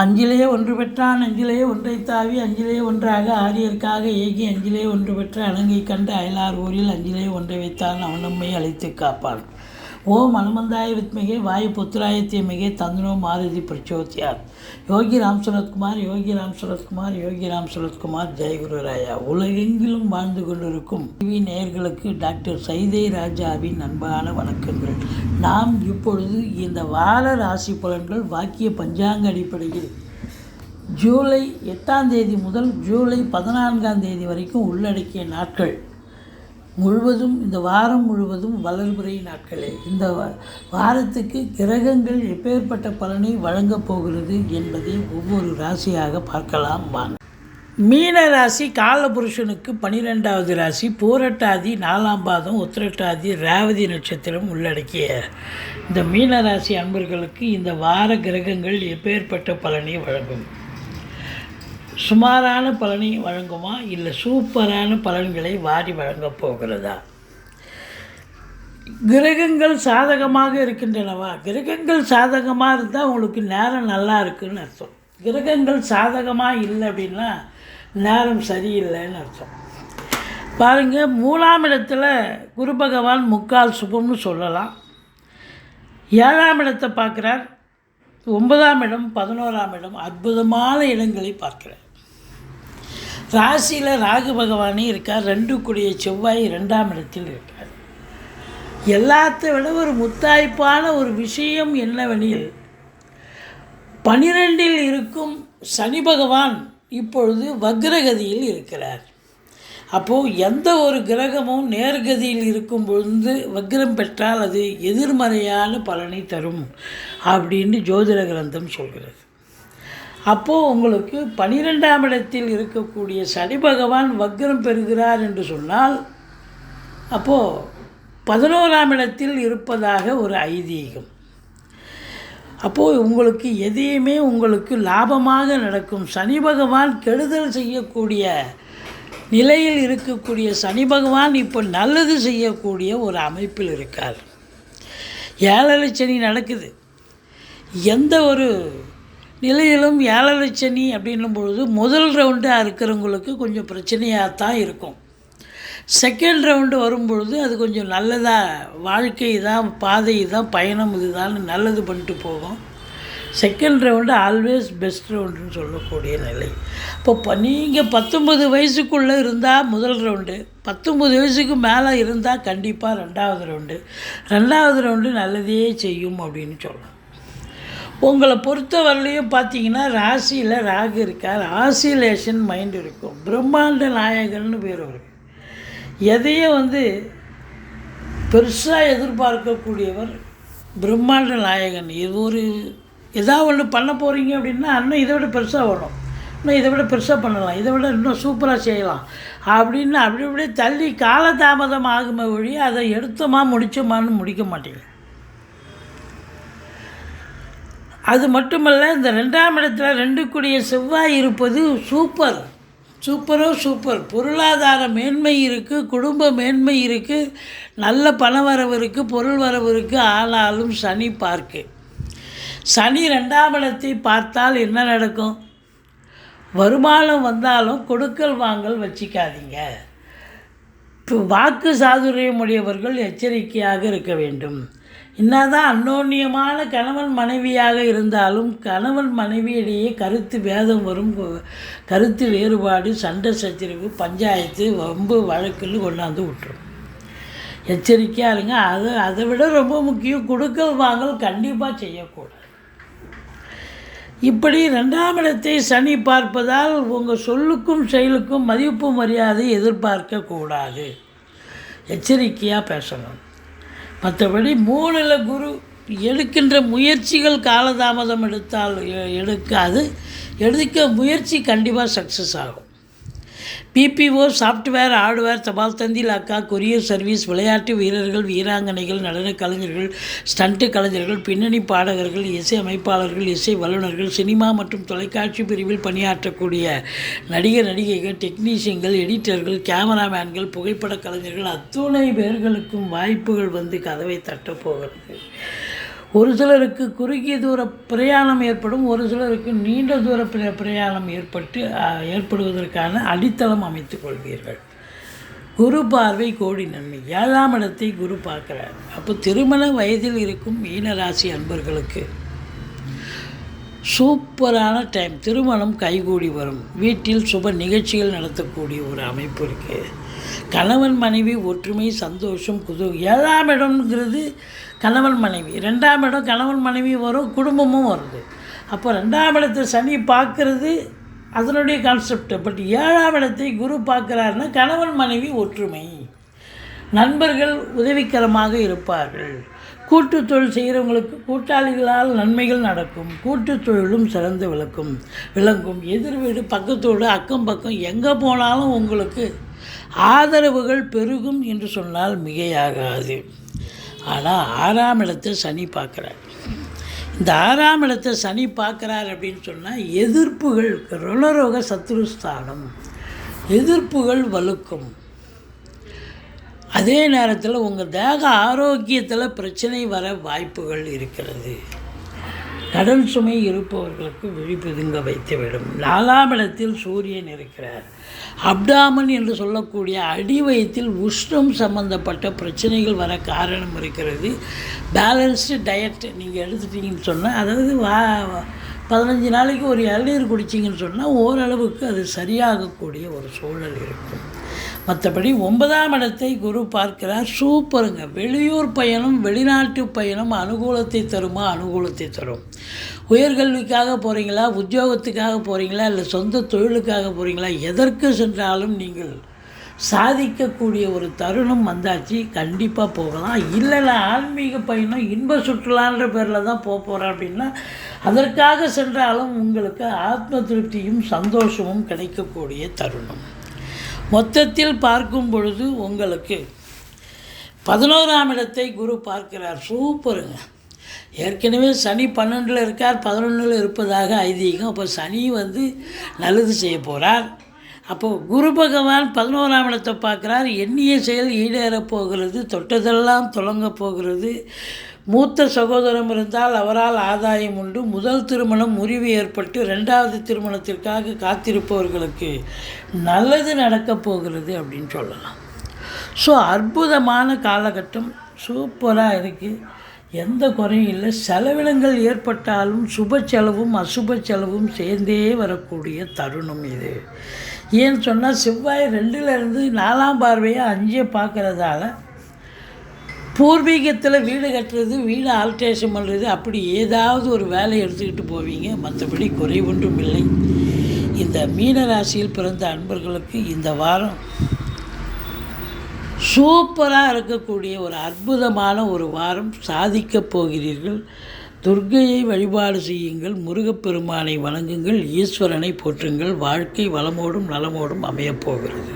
அஞ்சிலே ஒன்று பெற்றான் அஞ்சிலே ஒன்றைத் தாவி அஞ்சிலே ஒன்றாக ஆரியர்க்காக ஏகி அஞ்சிலே ஒன்று பெற்ற அணங்கை கண்டு அயலார் ஊரில் அஞ்சிலே ஒன்றை வைத்தான் அவன் நம்மை அழைத்து காப்பான். ஓம் அனுமந்தாய வித்மிகே வாயு புத்திராய தீமிகே தந்தனோ மாருதி பிரச்சோத்யாத். யோகி ராம் சுரத்குமார் யோகி ராம் சுரத்குமார் யோகி ராம் சுரத்குமார் ஜெயகுரு ராயா. உலகெங்கிலும் வாழ்ந்து கொண்டிருக்கும் டிவி நேயர்களுக்கு டாக்டர் சைதை ராஜாவின் அன்பான வணக்கங்கள். நாம் இப்பொழுது இந்த வார ராசி பலன்கள் வாக்கிய பஞ்சாங்க அடிப்படையில் ஜூலை 8ஆம் தேதி முதல் ஜூலை 14ஆம் தேதி வரைக்கும் உள்ளடக்கிய நாட்கள் முழுவதும், இந்த வாரம் முழுவதும் வளர்பிறை நாட்களே. இந்த வாரத்துக்கு கிரகங்கள் எப்பேற்பட்ட பலனை வழங்கப் போகிறது என்பதை ஒவ்வொரு ராசியாக பார்க்கலாம் வாங்க. மீன ராசி காலபுருஷனுக்கு 12வது ராசி. பூரட்டாதி 4ஆம் பாதம் உத்திரட்டாதி ரேவதி நட்சத்திரம் உள்ளடக்கிய இந்த மீன ராசி அன்பர்களுக்கு இந்த வார கிரகங்கள் எப்பேற்பட்ட பலனை வழங்கும்? சுமாரான பலனை வழங்குமா, இல்லை சூப்பரான பலன்களை வாரி வழங்கப் போகிறதா? கிரகங்கள் சாதகமாக இருக்கின்றனவா? கிரகங்கள் சாதகமாக இருந்தால் உங்களுக்கு நேரம் நல்லா இருக்குதுன்னு அர்த்தம். கிரகங்கள் சாதகமாக இல்லை அப்படின்னா நேரம் சரியில்லைன்னு அர்த்தம். பாருங்கள், 3ஆம் இடத்துல குரு பகவான் முக்கால் சுபம்னு சொல்லலாம். 7ஆம் இடத்தை பார்க்குறார். 9ஆம் இடம் 11ஆம் இடம் அற்புதமான இடங்களை பார்க்கிறார். ராசியில் ராகு பகவானே இருக்கார். 2 கூடிய செவ்வாய் 2ஆம் இடத்தில் இருக்கார். எல்லாத்தை விட ஒரு முத்தாய்ப்பான ஒரு விஷயம் என்னவெனில், 12இல் இருக்கும் சனி பகவான் இப்பொழுது வக்ரகதியில் இருக்கிறார். அப்போது எந்த ஒரு கிரகமும் நேர்கதியில் இருக்கும் பொழுது வக்ரம் பெற்றால் அது எதிர்மறையான பலனை தரும் அப்படின்னு ஜோதிட கிரந்தம் சொல்கிறது. அப்போது உங்களுக்கு 12ஆம் இடத்தில் இருக்கக்கூடிய சனி பகவான் வக்ரம் பெறுகிறார் என்று சொன்னால், அப்போது 11ஆம் இடத்தில் இருப்பதாக ஒரு ஐதீகம். அப்போது உங்களுக்கு எதையுமே உங்களுக்கு லாபமாக நடக்கும். சனி பகவான் கெடுதல் செய்யக்கூடிய நிலையில் இருக்கக்கூடிய சனி பகவான் இப்போ நல்லது செய்யக்கூடிய ஒரு அமைப்பில் இருக்கார். 7 சனி நடக்குது. எந்த ஒரு நிலையிலும் 7 சனி அப்படின்னும் பொழுது முதல் ரவுண்டாக இருக்கிறவங்களுக்கு கொஞ்சம் பிரச்சனையாக தான் இருக்கும். செகண்ட் ரவுண்டு வரும்பொழுது அது கொஞ்சம் நல்லதாக, வாழ்க்கை தான், பாதை தான், பயணம் இதுதான் நல்லது பண்ணிட்டு போகும். செகண்ட் ரவுண்டு ஆல்வேஸ் பெஸ்ட் ரவுண்டுன்னு சொல்லக்கூடிய நிலை. இப்போ நீங்கள் 19 வயசுக்குள்ளே இருந்தால் முதல் ரவுண்டு, 19 வயசுக்கு மேலே இருந்தால் கண்டிப்பாக 2வது ரவுண்டு. 2வது ரவுண்டு நல்லதே செய்யும் அப்படின்னு சொல்லலாம். உங்களை பொறுத்த வரலையும் பார்த்தீங்கன்னா ராசியில் ராகு இருக்கார். ஆசிலேஷன் மைண்ட் இருக்கும். பிரம்மாண்ட நாயகன்னு பேர் அவருக்கு. எதையும் பெருசாக எதிர்பார்க்கக்கூடியவர் பிரம்மாண்ட நாயகன். இது ஒரு ஏதாவது ஒன்று பண்ண போகிறீங்க அப்படின்னா இன்னும் இதை விட பெருசாக வரும், இன்னும் இதை விட பெருசாக பண்ணலாம், இதை விட இன்னும் சூப்பராக செய்யலாம் அப்படின்னு அப்படி இப்படியே தள்ளி காலதாமதம் ஆகுமே ஒழிய அதை எடுத்தோமா முடித்தோமான்னு முடிக்க மாட்டேங்க. அது மட்டுமல்ல, இந்த 2ஆம் இடத்துல 2 கூடிய செவ்வாய் இருப்பது சூப்பர். பொருளாதார மேன்மை இருக்குது, குடும்ப மேன்மை இருக்குது, நல்ல பண வரவு இருக்குது, பொருள் வரவு இருக்குது. ஆனாலும் சனி சனி 2ஆம் இடத்தை பார்த்தால் என்ன நடக்கும்? வருமானம் வந்தாலும் கொடுக்கல் வாங்கல் வச்சிக்காதீங்க. இப்போ வாக்கு சாதுரியம் உடையவர்கள் எச்சரிக்கையாக இருக்க வேண்டும். என்னதான் அந்யோன்யமான கணவன் மனைவியாக இருந்தாலும் கணவன் மனைவியிடையே கருத்து வேதம் வரும், கருத்து வேறுபாடு, சண்டை சச்சரவு, பஞ்சாயத்து, வம்பு வழக்குன்னு கொண்டாந்து விட்டுரும். எச்சரிக்கையாக இருங்க. அதை விட ரொம்ப முக்கியம், கொடுக்கல் வாங்கல் கண்டிப்பாக செய்யக்கூடாது. இப்படி 2ஆம் இடத்தை சனி பார்ப்பதால் உங்கள் சொல்லுக்கும் செயலுக்கும் மதிப்பு மரியாதை எதிர்பார்க்கக்கூடாது. எச்சரிக்கையாக பேசணும். மற்றபடி 3ல் குரு எடுக்கின்ற முயற்சிகள் காலதாமதம் எடுக்க முயற்சி கண்டிப்பாக சக்ஸஸ் ஆகும். பிபிஓ, சாஃப்ட்வேர், ஹார்ட்வேர், தபால் தந்தி, லாக்கா, கொரியர் சர்வீஸ், விளையாட்டு வீரர்கள், வீராங்கனைகள், நடன கலைஞர்கள், ஸ்டண்ட்டு கலைஞர்கள், பின்னணி பாடகர்கள், இசை அமைப்பாளர்கள், இசை வல்லுநர்கள், சினிமா மற்றும் தொலைக்காட்சி பிரிவில் பணியாற்றக்கூடிய நடிகர் நடிகைகள், டெக்னீஷியன்கள், எடிட்டர்கள், கேமராமேன்கள், புகைப்பட கலைஞர்கள் அத்துணை பேர்களுக்கும் வாய்ப்புகள் கதவை தட்டப்போகிறது. ஒரு சிலருக்கு குறுகிய தூர பிரயாணம் ஏற்படும், ஒரு சிலருக்கு நீண்ட தூர பிரயாணம் ஏற்படுவதற்கான அடித்தளம் அமைத்து கொள்வீர்கள். குரு பார்வை கோடி நன்மை. 7ஆம் இடத்தை குரு பார்க்குறார். அப்போ திருமண வயதில் இருக்கும் மீனராசி அன்பர்களுக்கு சூப்பரான டைம். திருமணம் கைகூடி வரும். வீட்டில் சுப நிகழ்ச்சிகள் நடத்தக்கூடிய ஒரு அமைப்பு இருக்குது. கணவன் மனைவி ஒற்றுமை, சந்தோஷம், 7ஆம் இடம்ங்கிறது கணவன் மனைவி. 2ஆம் இடம் கணவன் மனைவி வரும், குடும்பமும் வருது. அப்போ 2ஆம் இடத்தை சனி பார்க்குறது அதனுடைய கான்செப்ட். பட் 7ஆம் இடத்தை குரு பார்க்குறாருன்னா கணவன் மனைவி ஒற்றுமை, நண்பர்கள் உதவிகரமாக இருப்பார்கள். கூட்டு தொழில் செய்கிறவங்களுக்கு கூட்டாளிகளால் நன்மைகள் நடக்கும். கூட்டு தொழிலும் சிறந்து விளங்கும். எதிர் வீடு, பக்கத்தோடு, அக்கம் பக்கம் எங்கே போனாலும் உங்களுக்கு ஆதரவுகள் பெருகும் என்று சொன்னால் மிகையாகாது. ஆனால் 6ஆம் இடத்தை சனி பார்க்குறார். இந்த 6ஆம் இடத்தை சனி பார்க்குறார் அப்படின்னு சொன்னால் எதிர்ப்புகள், ருணரோக சத்ருஸ்தானம், எதிர்ப்புகள் வலுக்கும். அதே நேரத்தில் உங்கள் தேக ஆரோக்கியத்தில் பிரச்சனை வர வாய்ப்புகள் இருக்கிறது. கடன் சுமை இருப்பவர்களுக்கு விழிப்புதுங்க வைத்துவிடும். 4ஆம் இடத்தில் சூரியன் இருக்கிறார். அப்டாமன் என்று சொல்லக்கூடிய அடிவயத்தில் உஷ்ணம் சம்பந்தப்பட்ட பிரச்சனைகள் வர காரணம் இருக்கிறது. பேலன்ஸ்டு டயட் நீங்கள் எடுத்துட்டிங்கன்னு சொன்னால், அதாவது 15 நாளைக்கு ஒரு இளநீர் குடிச்சிங்கன்னு சொன்னால் ஓரளவுக்கு அது சரியாகக்கூடிய ஒரு சூழல் இருக்கும். மற்றபடி 9ஆம் இடத்தை குரு பார்க்கிறார். சூப்பருங்க. வெளியூர் பயணம், வெளிநாட்டு பயணம் அனுகூலத்தை தருமா? அனுகூலத்தை தரும். உயர்கல்விக்காக போகிறீங்களா, உத்தியோகத்துக்காக போகிறீங்களா, இல்லை சொந்த தொழிலுக்காக போகிறீங்களா, எதற்கு சென்றாலும் நீங்கள் சாதிக்கக்கூடிய ஒரு தருணம் வந்தாச்சு. கண்டிப்பாக போகலாம். இல்லைன்னா ஆன்மீக பயணம், இன்ப சுற்றுலான்ற பேரில் தான் போகிறேன் அப்படின்னா அதற்காக சென்றாலும் உங்களுக்கு ஆத்ம திருப்தியும் சந்தோஷமும் கிடைக்கக்கூடிய தருணம். மொத்தத்தில் பார்க்கும் பொழுது உங்களுக்கு 11ஆம் இடத்தை குரு பார்க்கிறார். சூப்பருங்க. ஏற்கனவே சனி 12ல் இருக்கார், 11ல் இருப்பதாக ஐதீகம். அப்போ சனி நல்லது செய்ய போகிறார். அப்போது குரு பகவான் 11ஆம் இடத்தை பார்க்குறார். எண்ணிய செயல் ஈடேறப் போகிறது. தொட்டதெல்லாம் தொடங்க போகிறது. மூத்த சகோதரம் இருந்தால் அவரால் ஆதாயம் உண்டு. முதல் திருமணம் முறிவு ஏற்பட்டு 2வது திருமணத்திற்காக காத்திருப்பவர்களுக்கு நல்லது நடக்கப் போகிறது அப்படின்னு சொல்லலாம். ஸோ அற்புதமான காலகட்டம், சூப்பராக இருக்குது. எந்த குறையும் இல்லை. செலவினங்கள் ஏற்பட்டாலும் சுப செலவும் அசுப செலவும் சேர்ந்தே வரக்கூடிய தருணம் இது. ஏன்னு சொன்னால் செவ்வாய் 2லேருந்து 4ஆம் பார்வையாக 5 பார்க்குறதால பூர்வீகத்தில் வீடு கட்டுறது, வீடு ஆல்ட்ரேஷன் பண்ணுறது, அப்படி ஏதாவது ஒரு வேலையை எடுத்துக்கிட்டு போவீங்க. மற்றபடி குறை ஒன்றும் இல்லை. இந்த மீனராசியில் பிறந்த அன்பர்களுக்கு இந்த வாரம் சூப்பராக இருக்கக்கூடிய ஒரு அற்புதமான ஒரு வாரம். சாதிக்கப் போகிறீர்கள். துர்க்கையை வழிபாடு செய்யுங்கள். முருகப்பெருமானை வணங்குங்கள். ஈஸ்வரனை போற்றுங்கள். வாழ்க்கை வளமோடும் நலமோடும் அமையப் போகிறது.